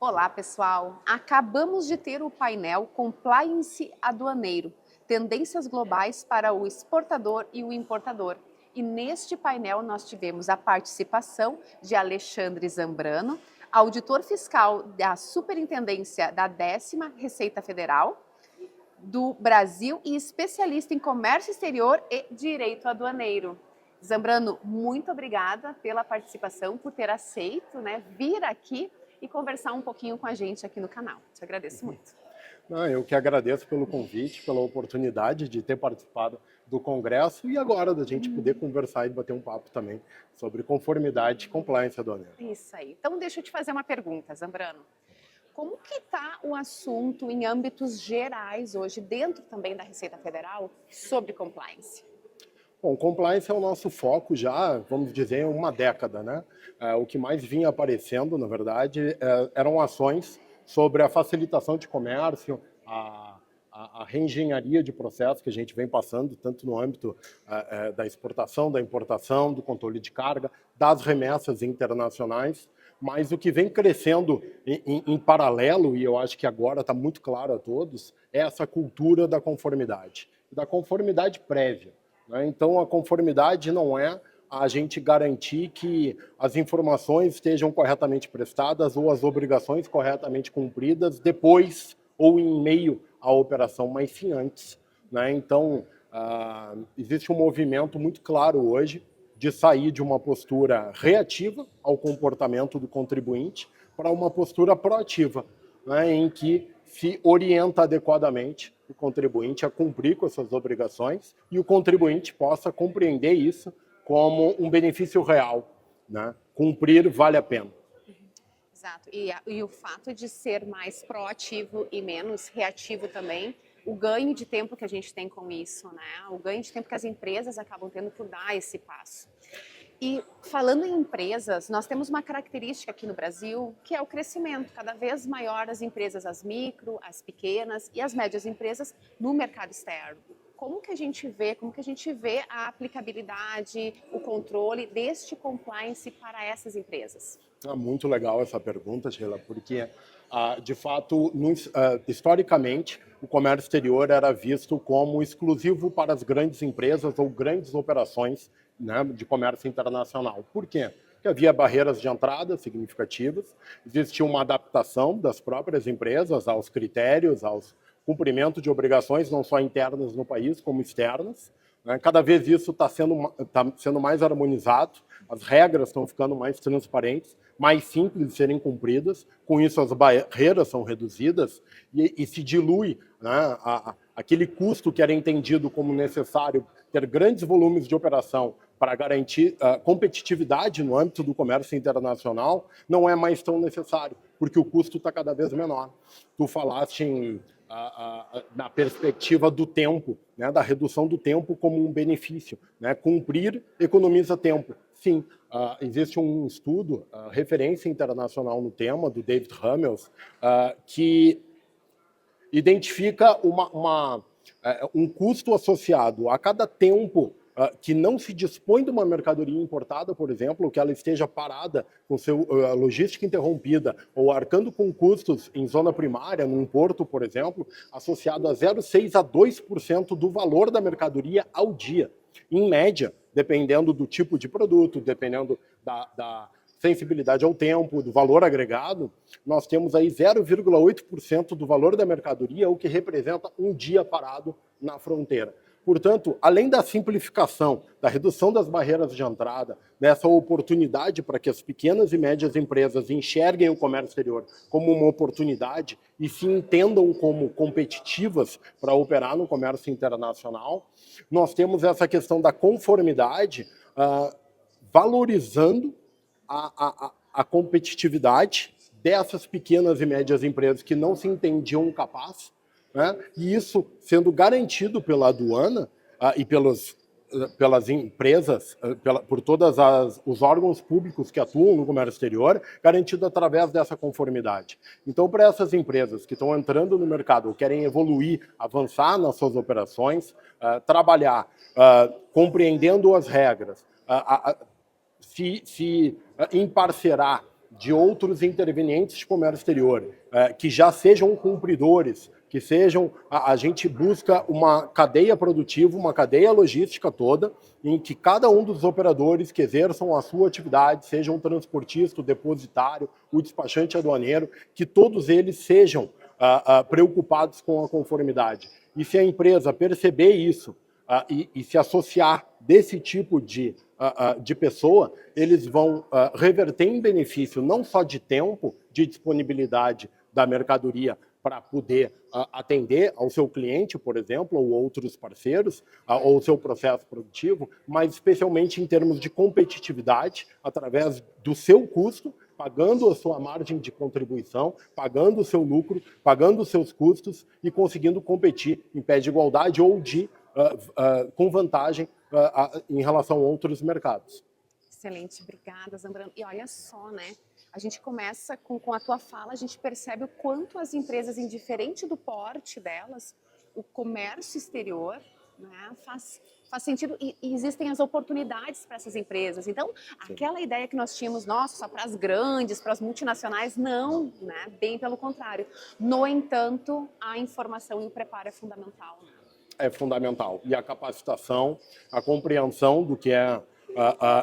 Olá, pessoal! Acabamos de ter o painel Compliance Aduaneiro, tendências globais para o exportador e o importador. E neste painel nós tivemos a participação de Alexandre Zambrano, auditor fiscal da Superintendência da 10ª Receita Federal do Brasil e especialista em comércio exterior e direito aduaneiro. Zambrano, muito obrigada pela participação, por ter aceito, vir aqui e conversar um pouquinho com a gente aqui no canal. Te agradeço muito. Eu que agradeço pelo convite, pela oportunidade de ter participado do Congresso e agora da gente poder conversar e bater um papo também sobre conformidade e compliance aduaneira. Isso aí. Então deixa eu te fazer uma pergunta, Zambrano. Como que está o assunto em âmbitos gerais hoje, dentro também da Receita Federal, sobre compliance? Bom, compliance é o nosso foco já, vamos dizer, uma década, né? O que mais vinha aparecendo, na verdade, eram ações sobre a facilitação de comércio, a reengenharia de processos que a gente vem passando, tanto no âmbito da exportação, da importação, do controle de carga, das remessas internacionais, mas o que vem crescendo em paralelo, e eu acho que agora está muito claro a todos, é essa cultura da conformidade prévia. Então, a conformidade não é a gente garantir que as informações estejam corretamente prestadas ou as obrigações corretamente cumpridas depois ou em meio à operação, mas sim antes. Então, existe um movimento muito claro hoje de sair de uma postura reativa ao comportamento do contribuinte para uma postura proativa, em que se orienta adequadamente o contribuinte a cumprir com essas obrigações e o contribuinte possa compreender isso como um benefício real. Cumprir vale a pena. Exato. E o fato de ser mais proativo e menos reativo também, o ganho de tempo que a gente tem com isso, o ganho de tempo que as empresas acabam tendo por dar esse passo. E falando em empresas, nós temos uma característica aqui no Brasil, que é o crescimento cada vez maior das empresas, as micro, as pequenas e as médias empresas no mercado externo. Como que a gente vê a aplicabilidade, o controle deste compliance para essas empresas? Muito legal essa pergunta, Sheila, porque, de fato, historicamente, o comércio exterior era visto como exclusivo para as grandes empresas ou grandes operações de comércio internacional. Por quê? Porque havia barreiras de entrada significativas, existia uma adaptação das próprias empresas aos critérios, aos cumprimento de obrigações, não só internas no país, como externas. Cada vez isso está sendo mais harmonizado, as regras estão ficando mais transparentes, mais simples de serem cumpridas, com isso as barreiras são reduzidas e se dilui aquele custo que era entendido como necessário ter grandes volumes de operação para garantir competitividade no âmbito do comércio internacional, não é mais tão necessário, porque o custo está cada vez menor. Tu falaste na perspectiva do tempo, da redução do tempo como um benefício. Cumprir economiza tempo. Sim, existe um estudo, referência internacional no tema, do David Hummels, que identifica um custo associado a cada tempo que não se dispõe de uma mercadoria importada, por exemplo, que ela esteja parada com logística interrompida ou arcando com custos em zona primária, num porto, por exemplo, associado a 0,6% a 2% do valor da mercadoria ao dia. Em média, dependendo do tipo de produto, dependendo da sensibilidade ao tempo, do valor agregado, nós temos aí 0,8% do valor da mercadoria, o que representa um dia parado na fronteira. Portanto, além da simplificação, da redução das barreiras de entrada, dessa oportunidade para que as pequenas e médias empresas enxerguem o comércio exterior como uma oportunidade e se entendam como competitivas para operar no comércio internacional, nós temos essa questão da conformidade valorizando a competitividade dessas pequenas e médias empresas que não se entendiam capazes, e isso sendo garantido pela aduana e pelas empresas, por todos os órgãos públicos que atuam no comércio exterior, garantido através dessa conformidade. Então, para essas empresas que estão entrando no mercado ou querem evoluir, avançar nas suas operações, trabalhar compreendendo as regras, se emparcerar de outros intervenientes de comércio exterior, que já sejam cumpridores, que sejam, a gente busca uma cadeia produtiva, uma cadeia logística toda, em que cada um dos operadores que exerçam a sua atividade, seja um transportista, o depositário, o despachante aduaneiro, que todos eles sejam preocupados com a conformidade. E se a empresa perceber isso e se associar desse tipo de pessoa, eles vão reverter em benefício não só de tempo, de disponibilidade da mercadoria para poder atender ao seu cliente, por exemplo, ou outros parceiros, ou o seu processo produtivo, mas especialmente em termos de competitividade, através do seu custo, pagando a sua margem de contribuição, pagando o seu lucro, pagando os seus custos e conseguindo competir em pé de igualdade ou com vantagem em relação a outros mercados. Excelente, obrigada, Zambrano. E olha só, né? A gente começa com a tua fala, a gente percebe o quanto as empresas, indiferente do porte delas, o comércio exterior, né, faz sentido e existem as oportunidades para essas empresas. Então, aquela ideia que nós tínhamos, nossa, só para as grandes, para as multinacionais, não, né? Bem pelo contrário. No entanto, a informação e o preparo é fundamental. É fundamental. E a capacitação, a compreensão do que é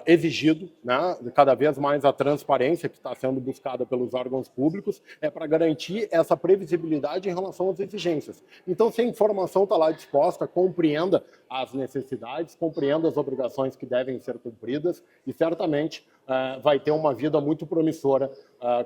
exigido, né? Cada vez mais a transparência que está sendo buscada pelos órgãos públicos é para garantir essa previsibilidade em relação às exigências. Então, se a informação está lá disposta, compreenda as necessidades, compreenda as obrigações que devem ser cumpridas e certamente vai ter uma vida muito promissora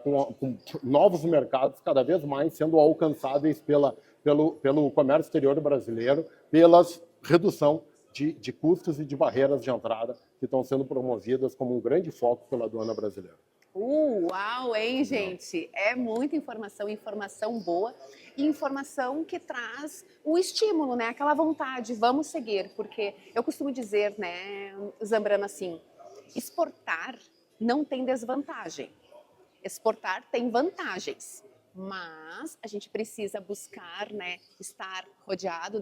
com novos mercados cada vez mais sendo alcançáveis pelo comércio exterior brasileiro, pela redução de custos e de barreiras de entrada que estão sendo promovidas como um grande foco pela aduana brasileira. Uau, hein, gente? É muita informação, informação boa e informação que traz o estímulo, né? Aquela vontade, vamos seguir, porque eu costumo dizer, né, Zambrano, assim, exportar não tem desvantagem, exportar tem vantagens. Mas a gente precisa buscar, né, estar rodeado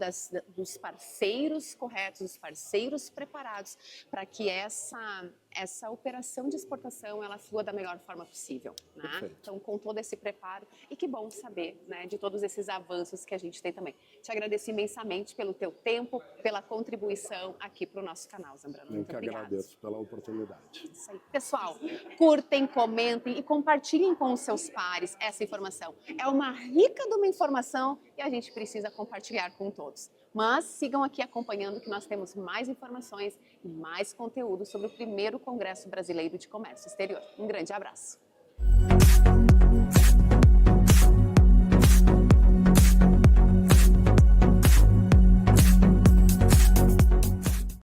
dos parceiros corretos, dos parceiros preparados para que essa operação de exportação ela flua da melhor forma possível, né? Então, com todo esse preparo, e que bom saber, né, de todos esses avanços que a gente tem também. Te agradeço imensamente pelo teu tempo, pela contribuição aqui para o nosso canal, Zambrano. Muito obrigada. Eu que agradeço pela oportunidade. Isso aí. Pessoal, curtem, comentem e compartilhem com os seus pares essa informação. É uma rica de uma informação e a gente precisa compartilhar com todos. Mas sigam aqui acompanhando que nós temos mais informações e mais conteúdo sobre o primeiro Congresso Brasileiro de Comércio Exterior. Um grande abraço.